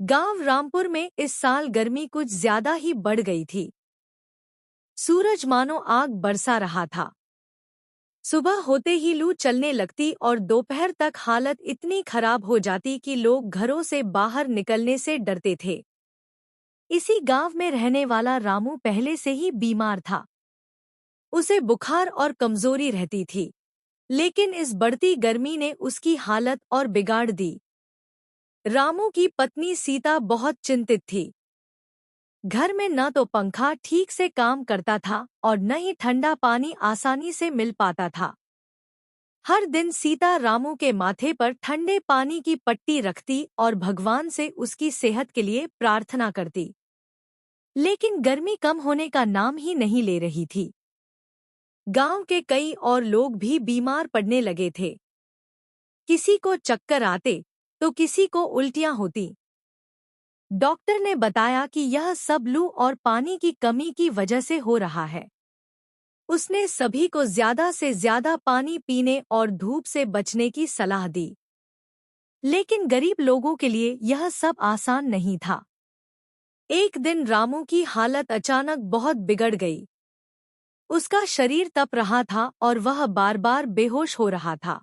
गांव रामपुर में इस साल गर्मी कुछ ज्यादा ही बढ़ गई थी। सूरज मानो आग बरसा रहा था। सुबह होते ही लू चलने लगती और दोपहर तक हालत इतनी खराब हो जाती कि लोग घरों से बाहर निकलने से डरते थे। इसी गांव में रहने वाला रामू पहले से ही बीमार था। उसे बुखार और कमजोरी रहती थी, लेकिन इस बढ़ती गर्मी ने उसकी हालत और बिगाड़ दी। रामू की पत्नी सीता बहुत चिंतित थी। घर में न तो पंखा ठीक से काम करता था और न ही ठंडा पानी आसानी से मिल पाता था। हर दिन सीता रामू के माथे पर ठंडे पानी की पट्टी रखती और भगवान से उसकी सेहत के लिए प्रार्थना करती। लेकिन गर्मी कम होने का नाम ही नहीं ले रही थी। गांव के कई और लोग भी बीमार पड़ने लगे थे। किसी को चक्कर आते तो किसी को उल्टियां होती। डॉक्टर ने बताया कि यह सब लू और पानी की कमी की वजह से हो रहा है। उसने सभी को ज्यादा से ज्यादा पानी पीने और धूप से बचने की सलाह दी। लेकिन गरीब लोगों के लिए यह सब आसान नहीं था। एक दिन रामू की हालत अचानक बहुत बिगड़ गई। उसका शरीर तप रहा था और वह बार बार बेहोश हो रहा था।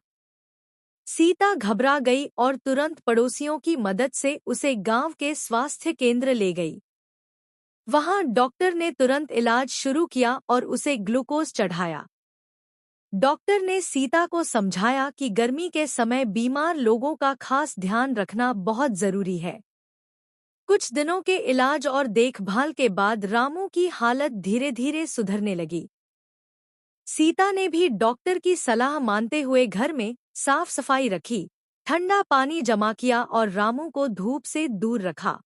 सीता घबरा गई और तुरंत पड़ोसियों की मदद से उसे गांव के स्वास्थ्य केंद्र ले गई। वहां डॉक्टर ने तुरंत इलाज शुरू किया और उसे ग्लूकोज चढ़ाया। डॉक्टर ने सीता को समझाया कि गर्मी के समय बीमार लोगों का खास ध्यान रखना बहुत जरूरी है। कुछ दिनों के इलाज और देखभाल के बाद रामू की हालत धीरे धीरे सुधरने लगी। सीता ने भी डॉक्टर की सलाह मानते हुए घर में साफ सफाई रखी, ठंडा पानी जमा किया और रामू को धूप से दूर रखा।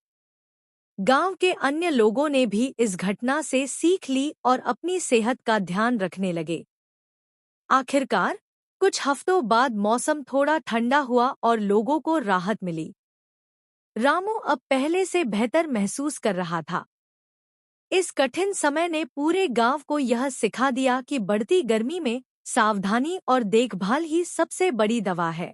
गांव के अन्य लोगों ने भी इस घटना से सीख ली और अपनी सेहत का ध्यान रखने लगे। आखिरकार कुछ हफ्तों बाद मौसम थोड़ा ठंडा हुआ और लोगों को राहत मिली। रामू अब पहले से बेहतर महसूस कर रहा था। इस कठिन समय ने पूरे गांव को यह सिखा दिया कि बढ़ती गर्मी में सावधानी और देखभाल ही सबसे बड़ी दवा है।